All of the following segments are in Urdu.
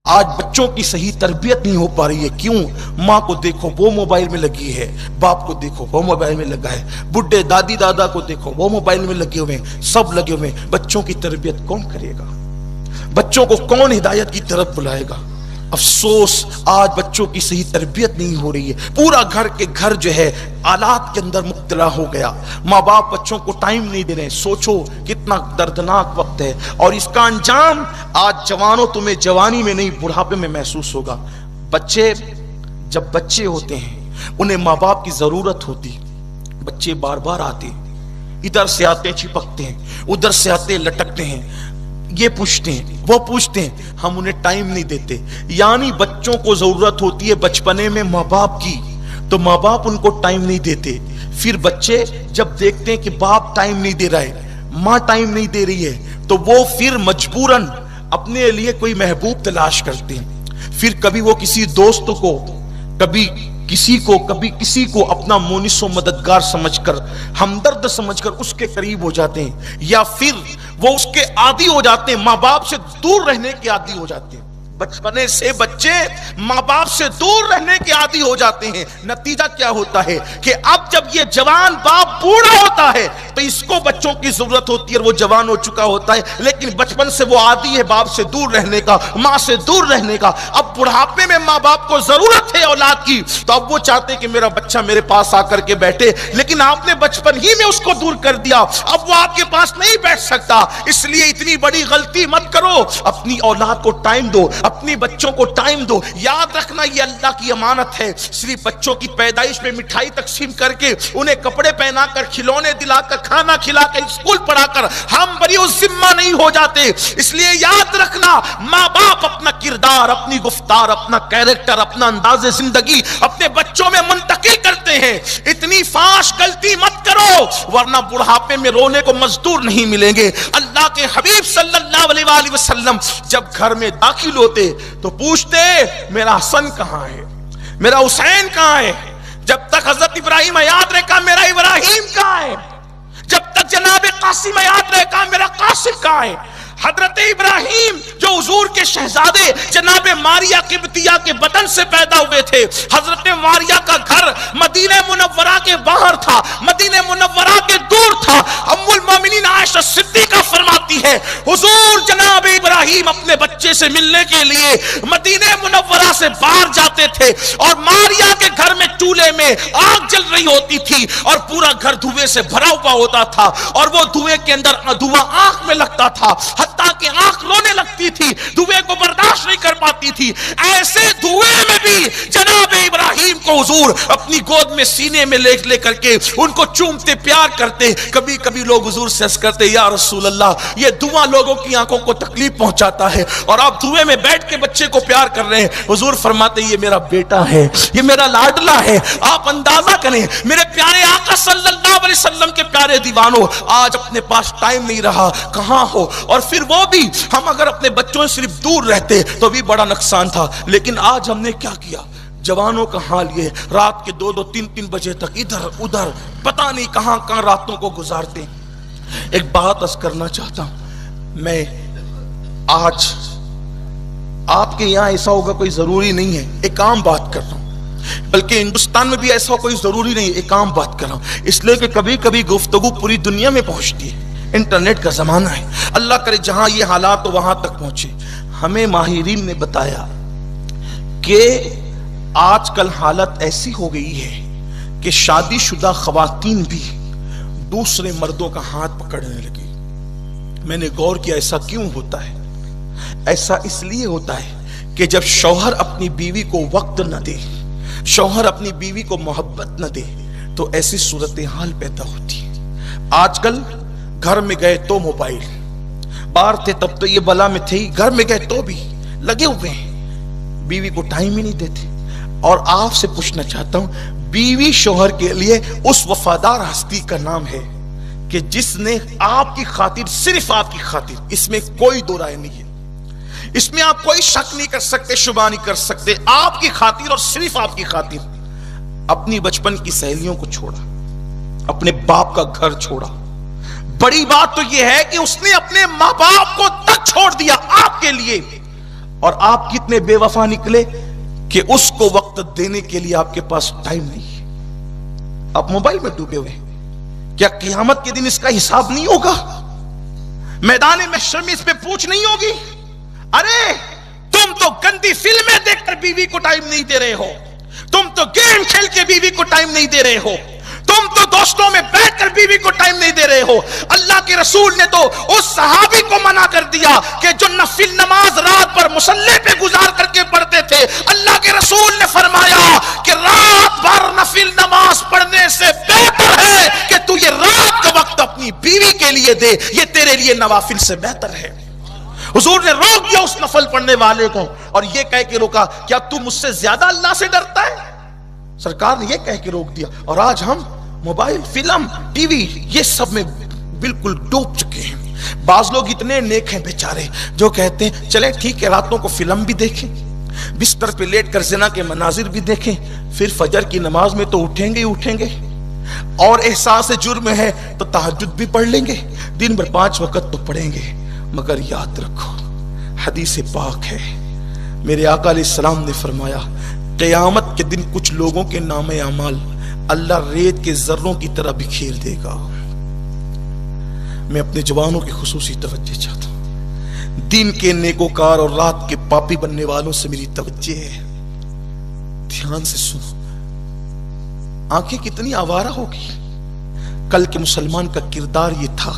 آج بچوں کی صحیح تربیت نہیں ہو پا رہی ہے. کیوں؟ ماں کو دیکھو وہ موبائل میں لگی ہے، باپ کو دیکھو وہ موبائل میں لگا ہے، بڈھے دادی دادا کو دیکھو وہ موبائل میں لگے ہوئے ہیں، سب لگے ہوئے ہیں. بچوں کی تربیت کون کرے گا؟ بچوں کو کون ہدایت کی طرف بلائے گا؟ افسوس آج بچوں کی صحیح تربیت نہیں ہو رہی ہے. پورا گھر کے گھر جو ہے آلات کے اندر مبتلا ہو گیا. ماں باپ بچوں کو ٹائم نہیں دے رہے. سوچو کتنا دردناک وقت ہے، اور اس کا انجام آج جوانوں تمہیں جوانی میں نہیں بڑھاپے میں محسوس ہوگا. بچے جب بچے ہوتے ہیں انہیں ماں باپ کی ضرورت ہوتی. بچے بار بار آتے، ادھر سے آتے چھپکتے ہیں، ادھر سے آتے لٹکتے ہیں، یہ پوچھتے ہیں وہ پوچھتے ہیں، ہم انہیں ٹائم نہیں دیتے. یعنی بچوں کو ضرورت ہوتی ہے بچپنے میں ماں باپ کی، تو ماں باپ ان کو ٹائم نہیں دیتے. پھر بچے جب دیکھتے ہیں کہ باپ ٹائم نہیں دے رہا ہے، ماں ٹائم نہیں دے رہی ہے، تو وہ پھر مجبوراً اپنے لیے کوئی محبوب تلاش کرتے ہیں. پھر کبھی وہ کسی دوست کو، کبھی کسی کو اپنا مونس و مددگار سمجھ کر، ہمدرد سمجھ کر اس کے قریب ہو جاتے ہیں، یا پھر وہ اس کے عادی ہو جاتے ہیں، ماں باپ سے دور رہنے کے عادی ہو جاتے ہیں. بچپنے سے بچے ماں باپ سے دور رہنے کے عادی ہو جاتے ہیں. نتیجہ کیا ہوتا ہے کہ اب جب یہ جوان باپ بوڑھا ہوتا ہے تو اس کو بچوں کی ضرورت ہوتی ہے، اور وہ جوان ہو چکا ہوتا ہے، لیکن بچپن سے وہ عادی ہے باپ سے دور رہنے کا، ماں سے دور رہنے کا. اب بڑھاپے میں ماں باپ کو ضرورت ہے اولاد کی، تو اب وہ چاہتے ہیں کہ میرا بچہ میرے پاس آ کر کے بیٹھے، لیکن آپ نے بچپن ہی میں اس کو دور کر دیا، اب وہ آپ کے پاس نہیں بیٹھ سکتا. اس لیے اتنی بڑی غلطی مت کرو. اپنی اولاد کو ٹائم دو، اپنی بچوں کو ٹائم دو. یاد رکھنا یہ اللہ کی امانت ہے. صرف بچوں کی پیدائش میں مٹھائی تقسیم کر کے، انہیں کپڑے پہنا کر، کھلونے دلا کر، کھانا کھلا کر، اسکول پڑھا کر ہم بری ذمہ نہیں ہو جاتے. اس لیے یاد رکھنا ماں باپ اپنا کردار، اپنی گفتار، اپنا کیریکٹر، اپنا انداز زندگی اپنے بچوں میں منتقل کرتے ہیں. اتنی فاش غلطی مت کرو، ورنہ بڑھاپے میں رونے کو مزدور نہیں ملیں گے. اللہ کے حبیب صلی اللہ علیہ وآلہ وسلم جب گھر میں داخل ہوتے تو پوچھتے میرا حسن کہاں ہے، میرا حسین کہاں ہے. جب تک حضرت ابراہیم یاد رہے کہا میرا ابراہیم کہاں ہے. جب تک جناب قاسم یاد رہے کہا میرا قاسم کہاں ہے. حضرت ابراہیم جو حضور کے شہزادے جناب ماریہ قبطیہ کے بطن سے پیدا ہوئے تھے، حضرت ماریہ کا گھر مدینہ منورہ کے باہر تھا، مدینہ منورہ کے دور تھا. ام المومنین عائشہ صدیقہ فرماتی ہے حضور جناب ابراہیم اپنے بچے سے ملنے کے لیے مدینہ منورہ سے باہر جاتے تھے، اور ماریہ کے گھر میں چولہے میں آگ جل رہی ہوتی تھی، اور پورا گھر دھوئے سے بھرا ہوا ہوتا تھا، اور وہ دھوئے کے اندر دھواں آنکھ میں لگتا تھا، حتیٰ کہ آنکھ رونے لگتی تھی، دھوئے کو برداشت نہیں کر پاتی تھی. ایسے دھوئے میں بھی جناب ابراہیم کو حضور اپنی گود میں سینے میں لے کر کے ان کو چومتے پیار کرتے. کبھی کبھی لوگ حضور سے عرض کرتے یا رسول اللہ یہ دھواں لوگوں کی آنکھوں کو تکلیف پہنچاتا ہے، اور آپ دھوئے میں بیٹھ کے بچے کو پیار کر رہے ہیں. حضور فرماتے یہ میرا بیٹا ہے، یہ میرا لاڈلا ہے. آپ اندازہ کریں میرے پیارے آقا صلی اللہ علیہ وسلم کے پیارے دیوانوں، آج اپنے پاس ٹائم نہیں رہا، کہاں ہو. اور پھر وہ بھی ہم اگر اپنے بچوں سے صرف دور رہتے تو بھی بڑا نقصان تھا. لیکن آج ہم نے کیا کیا؟ جوانوں کا حال یہ رات کے 2-2 3-3 بجے تک ادھر ادھر پتہ نہیں کہاں کہاں راتوں کو گزارتے. ایک بات عرض کرنا چاہتا ہوں، میں آج آپ کے یہاں ایسا ہوگا کوئی ضروری نہیں ہے، ایک عام بات کر رہا ہوں، بلکہ ہندوستان میں بھی ایسا کوئی ضروری نہیں ہے، ایک عام بات کر رہا ہوں. اس لیے کہ کبھی کبھی گفتگو پوری دنیا میں پہنچتی ہے، انٹرنیٹ کا زمانہ ہے. اللہ کرے جہاں یہ حالات تو وہاں تک پہنچے. ہمیں ماہرین نے بتایا کہ آج کل حالت ایسی ہو گئی ہے کہ شادی شدہ خواتین بھی دوسرے مردوں کا ہاتھ پکڑنے لگی. میں نے غور کیا ایسا کیوں ہوتا ہے؟ ایسا اس لیے ہوتا ہے کہ جب شوہر اپنی بیوی کو وقت نہ دے، شوہر اپنی بیوی کو محبت نہ دے، تو ایسی صورتحال پیدا ہوتی ہے. آج کل گھر میں گئے تو موبائل، باہر تھے تب تو یہ بلا میں تھے، گھر میں گئے تو بھی لگے ہوئے ہیں، بیوی کو ٹائم ہی نہیں دیتے. اور آپ سے پوچھنا چاہتا ہوں، بیوی شوہر کے لیے اس وفادار ہستی کا نام ہے کہ جس نے آپ کی خاطر، صرف آپ کی خاطر، اس میں کوئی دو رائے نہیں ہے، اس میں آپ کوئی شک نہیں کر سکتے، شبہ نہیں کر سکتے، آپ کی خاطر اور صرف آپ کی خاطر اپنی بچپن کی سہیلیوں کو چھوڑا، اپنے باپ کا گھر چھوڑا. بڑی بات تو یہ ہے کہ اس نے اپنے ماں باپ کو تک چھوڑ دیا آپ کے لیے، اور آپ کتنے بے وفا نکلے کہ اس کو وقت دینے کے لیے آپ کے پاس ٹائم نہیں ہے، آپ موبائل میں ڈوبے ہوئے۔ کیا قیامت کے دن اس کا حساب نہیں ہوگا؟ میدان محشر میں اس پہ پوچھ نہیں ہوگی؟ ارے تم تو گندی فلمیں دیکھ کر بیوی کو ٹائم نہیں دے رہے ہو، تم تو گیم کھیل کے بیوی کو ٹائم نہیں دے رہے ہو، تم تو دوستوں میں بیٹھ کر بیوی کو ٹائم نہیں دے رہے ہو۔ اللہ کے رسول نے تو اس صحابی کو منع کر دیا کہ جو نفل نماز رات پر مصلی پہ گزار کر کے پڑھتے تھے، اللہ کے رسول نے فرمایا کہ رات بھر نفل نماز پڑھنے سے بہتر ہے کہ تو یہ رات کا وقت اپنی بیوی کے لیے دے، یہ تیرے لیے نوافل سے بہتر ہے۔ حضور نے روک دیا اس نفل پڑھنے والے کو، اور یہ کہہ کے روکا کیا تو مجھ سے زیادہ اللہ سے ڈرتا ہے؟ سرکار نے یہ کہہ کے روک دیا۔ اور آج ہم موبائل، فلم، ٹی وی، یہ سب میں بالکل ڈوب چکے ہیں۔ بعض لوگ اتنے نیک ہیں بیچارے جو کہتے ہیں چلے ٹھیک ہے راتوں کو فلم بھی دیکھیں، بستر پہ لیٹ کر زنا کے مناظر بھی دیکھیں، پھر فجر کی نماز میں تو اٹھیں گے، اور احساس جرم ہے تو تہجد بھی پڑھ لیں گے، دن بھر 5 وقت تو پڑھیں گے۔ مگر یاد رکھو حدیث پاک ہے، میرے آقا علیہ السلام نے فرمایا قیامت کے دن کچھ لوگوں کے نام اعمال اللہ ریت کے ذروں کی طرح بکھیر دے گا۔ میں اپنے جوانوں کی خصوصی توجہ چاہتا ہوں، دن کے نیکوکار اور رات کے پاپی بننے والوں سے میری توجہ ہے، دھیان سے سنو۔ آنکھیں کتنی آوارہ ہوگی۔ کل کے مسلمان کا کردار یہ تھا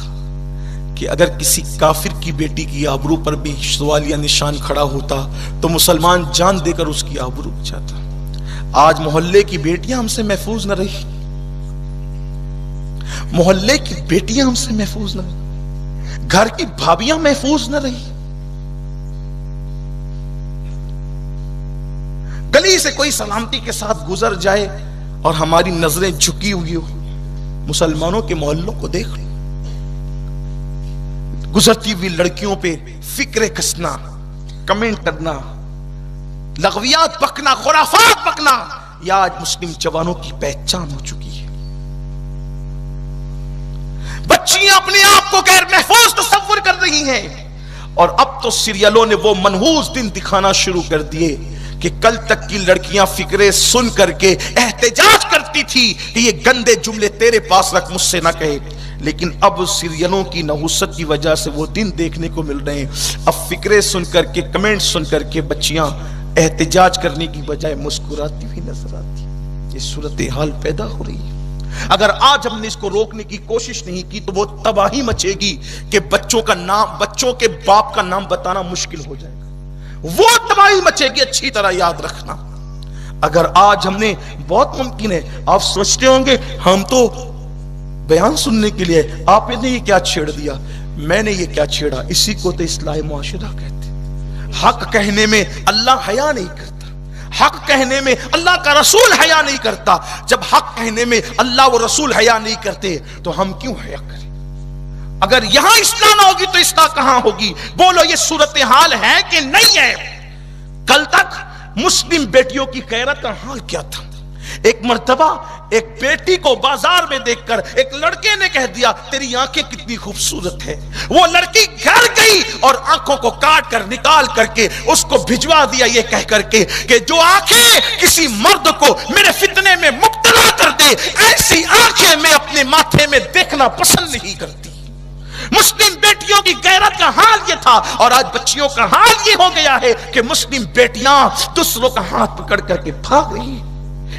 کہ اگر کسی کافر کی بیٹی کی آبرو پر بھی سوالیہ نشان کھڑا ہوتا تو مسلمان جان دے کر اس کی آبرو بچاتا۔ آج محلے کی بیٹیاں ہم سے محفوظ نہ رہی، محلے کی بیٹیاں ہم سے محفوظ نہ رہی، گھر کی بھابیاں محفوظ نہ رہی۔ گلی سے کوئی سلامتی کے ساتھ گزر جائے اور ہماری نظریں جھکی ہوئی ہو، مسلمانوں کے محلوں کو دیکھ لو، گزرتی ہوئی لڑکیوں پہ فکر کسنا، کمنٹ کرنا، لغویات بکنا، خرافات بکنا، یہ آج مسلم جوانوں کی پہچان ہو چکی ہے۔ بچیاں اپنے آپ کو غیر محفوظ تصور کر رہی ہیں، اور اب تو سیریلوں نے وہ منحوس دن دکھانا شروع کر دیے کہ کل تک کی لڑکیاں فکرے سن کر کے احتجاج کرتی تھی کہ یہ گندے جملے تیرے پاس رکھ، مجھ سے نہ کہے، لیکن اب سیریلوں کی نحوست کی وجہ سے وہ دن دیکھنے کو مل رہے ہیں۔ اب فکرے سن کر کے، کمنٹ سن کر کے بچیاں احتجاج کرنے کی بجائے مسکراتی ہوئی نظر آتی، یہ صورتحال پیدا ہو رہی ہے۔ اگر آج ہم نے اس کو روکنے کی کوشش نہیں کی تو وہ تباہی مچے گی کہ بچوں کے باپ کا نام بتانا مشکل ہو جائے گا، وہ تباہی مچے گی، اچھی طرح یاد رکھنا۔ اگر آج ہم نے، بہت ممکن ہے آپ سوچتے ہوں گے ہم تو بیان سننے کے لیے، آپ نے یہ کیا چھیڑ دیا، میں نے یہ کیا چھیڑا، اسی کو تو اصلاح معاشرہ کہتے ہیں۔ حق کہنے میں اللہ حیا نہیں کرتا، حق کہنے میں اللہ کا رسول حیا نہیں کرتا۔ جب حق کہنے میں اللہ و رسول حیا نہیں کرتے تو ہم کیوں حیا کریں؟ اگر یہاں اصلاح نہ ہوگی تو اصلاح کہاں ہوگی؟ بولو یہ صورتحال ہے کہ نہیں ہے؟ کل تک مسلم بیٹیوں کی غیرت کا حال کیا تھا؟ ایک مرتبہ ایک بیٹی کو بازار میں دیکھ کر ایک لڑکے نے کہہ دیا تیری آنکھیں کتنی خوبصورت ہے۔ وہ لڑکی گھر گئی اور آنکھوں کو کاٹ کر نکال کر کے اس کو بھجوا دیا یہ کہہ کر کے کہ جو آنکھیں کسی مرد کو میرے فتنے میں مبتلا کر دے، ایسی آنکھیں میں اپنے ماتھے میں دیکھنا پسند نہیں کرتی۔ مسلم بیٹیوں کی غیرت کا حال یہ تھا، اور آج بچیوں کا حال یہ ہو گیا ہے کہ مسلم بیٹیاں دوسروں کا ہاتھ پکڑ کر کے بھاگ رہی ہیں۔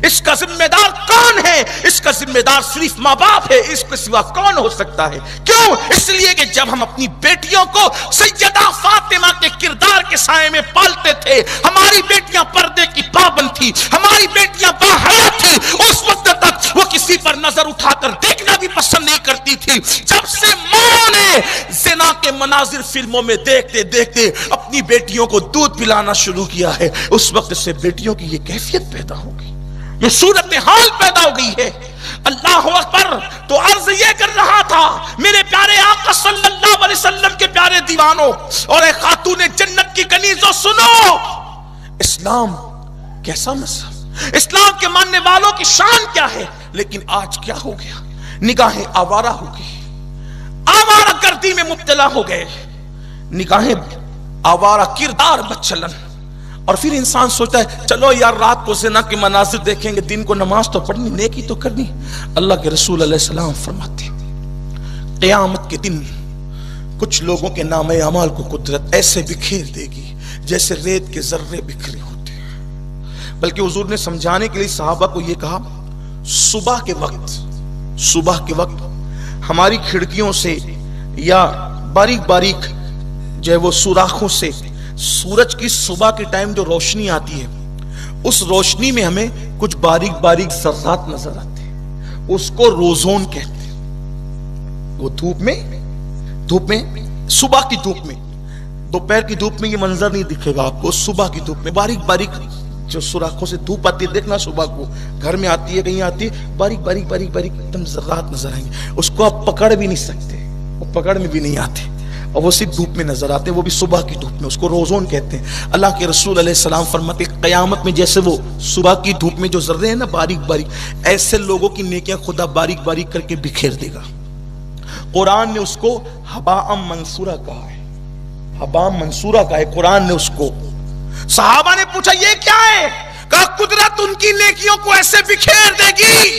اس کا ذمہ دار کون ہے؟ اس کا ذمہ دار صرف ماں باپ ہے، اس کے سوا کون ہو سکتا ہے؟ کیوں؟ اس لیے کہ جب ہم اپنی بیٹیوں کو سیدہ فاطمہ کے کردار کے سائے میں پالتے تھے، ہماری بیٹیاں پردے کی پابند تھی، ہماری بیٹیاں باحیا تھی، اس وقت تک وہ کسی پر نظر اٹھا کر دیکھنا بھی پسند نہیں کرتی تھی۔ جب سے ماں نے زنا کے مناظر فلموں میں دیکھتے دیکھتے اپنی بیٹیوں کو دودھ پلانا شروع کیا ہے، اس وقت سے بیٹیوں کی یہ کیفیت پیدا ہو گئی، یہ صورتحال پیدا ہو گئی ہے۔ اللہ اکبر۔ تو عرض یہ کر رہا تھا میرے پیارے آقا صلی اللہ علیہ وسلم کے پیارے دیوانوں اور اے خاتون جنت کی کنیزوں، سنو اسلام کیسا مذہب، اسلام کے ماننے والوں کی شان کیا ہے۔ لیکن آج کیا ہو گیا؟ نگاہیں آوارہ ہو گئی، آوارہ گردی میں مبتلا ہو گئے، نگاہیں آوارہ کردار بچلن، اور پھر انسان سوچتا ہے چلو یار رات کو زنا کے مناظر دیکھیں گے، دن کو نماز تو پڑھنی، نیکی تو کرنی۔ اللہ کے رسول علیہ السلام فرماتے ہیں قیامت کے دن کچھ لوگوں کے نام اعمال کو قدرت ایسے بکھیر دے گی جیسے ریت کے ذرے بکھرے ہوتے ہیں۔ بلکہ حضور نے سمجھانے کے لیے صحابہ کو یہ کہا صبح کے وقت ہماری کھڑکیوں سے یا باریک باریک جو ہے وہ سوراخوں سے سورج کی صبح کے ٹائم جو روشنی آتی ہے، اس روشنی میں ہمیں کچھ باریک باریک ذرات نظر آتے ہیں، اس کو روزون کہتے ہیں۔ وہ دھوپ میں صبح کی دھوپ میں، دوپہر کی دھوپ میں یہ منظر نہیں دکھے گا آپ کو، صبح کی دھوپ میں باریک باریک جو سوراخوں سے دھوپ آتی ہے، دیکھنا صبح کو گھر میں آتی ہے، کہیں آتی ہے، باریک باریک ایک دم ذرات نظر آئیں گے، اس کو آپ پکڑ بھی نہیں سکتے، وہ پکڑ میں بھی نہیں آتے، اور وہ صرف دھوپ میں نظر آتے ہیں، وہ بھی صبح کی دھوپ میں، اس کو روزون کہتے ہیں۔ اللہ کے رسول علیہ السلام فرماتے ہیں قیامت میں جیسے وہ صبح کی دھوپ میں جو ذرے ہیں نا باریک باریک، ایسے لوگوں کی نیکیاں خدا باریک باریک کر کے بکھیر دے گا۔ قرآن نے اس کو ہباء منصورہ کہا ہے، ہباء منصورہ کہا ہے قرآن نے اس کو۔ صحابہ نے پوچھا یہ کیا ہے؟ کہا قدرت ان کی نیکیوں کو ایسے بکھیر دے گی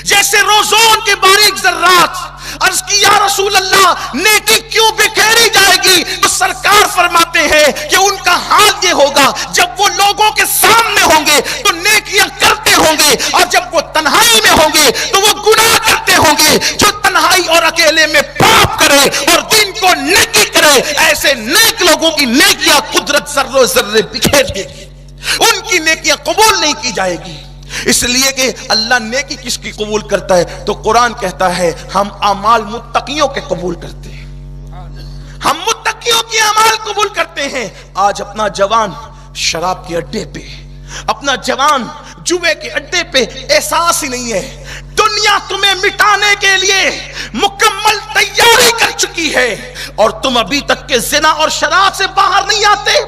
جیسے روزون کے باریک ذرات۔ عرض کی یا رسول اللہ نیکی کیوں بکھیری جائے گی؟ تو سرکار فرماتے ہیں کہ ان کا حال یہ ہوگا جب وہ لوگوں کے سامنے ہوں گے تو نیکیاں کرتے ہوں گے، اور جب وہ تنہائی میں ہوں گے تو وہ گناہ کرتے ہوں گے۔ جو تنہائی اور اکیلے میں پاپ کرے اور دن کو نیکی کرے، ایسے نیک لوگوں کی نیکیاں قدرت ذرے ذرے بکھیر دے گی، ان کی نیکیاں قبول نہیں کی جائے گی۔ اس لیے کہ اللہ نیکی کس کی قبول کرتا ہے؟ تو قرآن کہتا ہے ہم اعمال متقیوں کے قبول کرتے ہیں، ہم متقیوں کی اعمال قبول کرتے ہیں۔ آج اپنا جوان شراب کے اڈے پہ، اپنا جوان جوے کے اڈے پہ احساس ہی نہیں ہے۔ دنیا تمہیں مٹانے کے لیے مکمل تیاری کر چکی ہے، اور تم ابھی تک کے زنا اور شراب سے باہر نہیں آتے،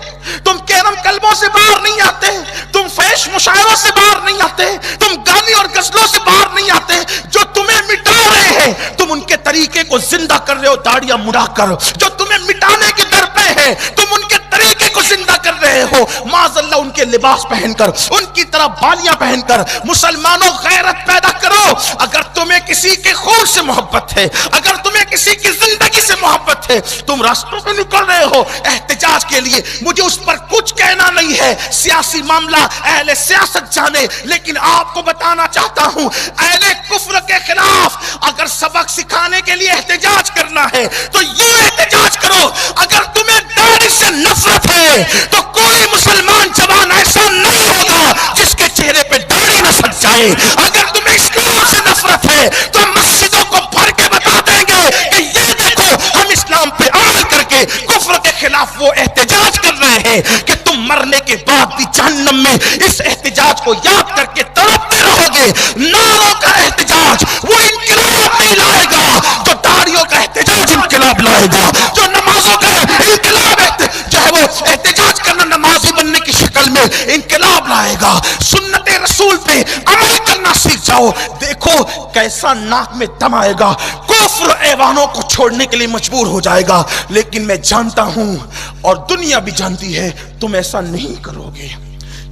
تم کیرم کلبوں سے باہر نہیں آتے، تم فحش مشاعروں سے باہر نہیں آتے، تم گانے اور غزلوں سے باہر نہیں آتے۔ جو تمہیں مٹا رہے ہیں تم ان کے طریقے کو زندہ کر رہے ہو داڑیاں مڑا کر، جو تمہیں مٹانے کے در پہ ہے تم ان کے طریقے کو زندہ کر رہے ہو معاذ اللہ ان کے لباس پہن کر، ان کی طرح بالیاں پہن کر۔ مسلمانوں غیرت پیدا کرو۔ اگر تمہیں کسی کے خون سے محبت ہے، اگر تمہیں کسی کی زندگی سے محبت ہے، تم راستوں پہ نکل رہے ہو احتجاج کے لیے، مجھے اس پر کچھ کہنا نہیں ہے، سیاسی معاملہ اہل سیاست جانے، لیکن آپ کو بتانا چاہتا ہوں اہل کفر کے خلاف اگر سبق سکھانے کے لیے احتجاج کرنا ہے تو یوں احتجاج کرو۔ اگر تمہیں داڑھی سے نفرت ہے تو کوئی مسلمان جوان ایسا نہیں ہوگا جس کے چہرے پہ داڑھی نہ سج جائے۔ اگر تمہیں اسلام سے نفرت ہے تو مسجدوں کو بھر کے بتا دیں گے کہ یہ دیکھو ہم اسلام پہ عمل کر کے کفر کے خلاف وہ احتجاج کر رہے ہیں کہ تم مرنے کے بعد بھی جہنم میں اس احتجاج کو یاد کر کے تڑپتے رہو گے۔ ناروں کا احتجاج وہ انقلاب نہیں لائے گا جو داڑھیوں کا احتجاج انقلاب لائے گا، جو نمازوں کا انقلاب جو ہے وہ احتجاج کرنا نمازی بننے کی شکل میں انقلاب لائے گا۔ سنت رسول پہ عمل کرنا سیکھ جاؤ، دیکھو کیسا ناک میں دم آئے گا، کفر ایوانوں کو چھوڑنے کے لیے مجبور ہو جائے گا۔ لیکن میں جانتا ہوں اور دنیا بھی جانتی ہے تم ایسا نہیں کرو گے،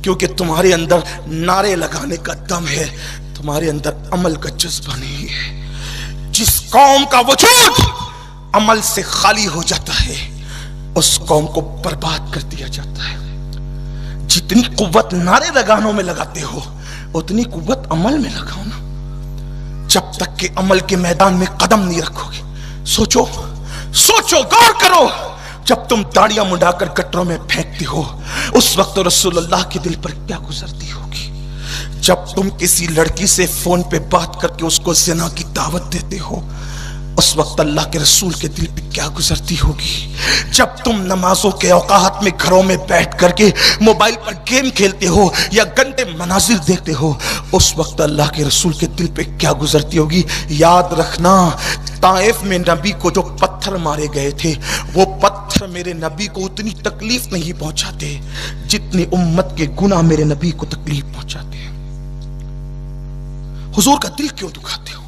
کیونکہ تمہارے اندر نعرے لگانے کا دم ہے، تمہارے اندر عمل کا جذبہ نہیں ہے۔ جس قوم کا وجود عمل سے خالی ہو جاتا ہے اس قوم کو برباد کر دیا جاتا ہے۔ جتنی قوت نعرے لگانوں میں لگاتے ہو اتنی قوت عمل میں لگاؤ نا۔ جب تک کہ عمل کے میدان میں قدم نہیں رکھو گے، سوچو غور کرو، جب تم داڑیاں منڈا کر گٹروں میں پھینکتے ہو اس وقت رسول اللہ کے دل پر کیا گزرتی ہوگی؟ جب تم کسی لڑکی سے فون پہ بات کر کے اس کو زنا کی دعوت دیتے ہو اس وقت اللہ کے رسول کے دل پہ کیا گزرتی ہوگی؟ جب تم نمازوں کے اوقات میں گھروں میں بیٹھ کر کے موبائل پر گیم کھیلتے ہو یا گندے مناظر دیکھتے ہو اس وقت اللہ کے رسول کے دل پہ کیا گزرتی ہوگی؟ یاد رکھنا طائف میں نبی کو جو پتھر مارے گئے تھے وہ پتھر میرے نبی کو اتنی تکلیف نہیں پہنچاتے جتنی امت کے گناہ میرے نبی کو تکلیف پہنچاتے ہیں۔ حضور کا دل کیوں دکھاتے ہو؟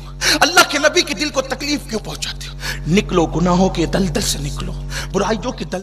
اللہ کے نبی کے دل کو تکلیف کیوں پہنچاتے ہو؟ نکلو گناہوں کے دلدل سے، نکلو برائیوں کے دل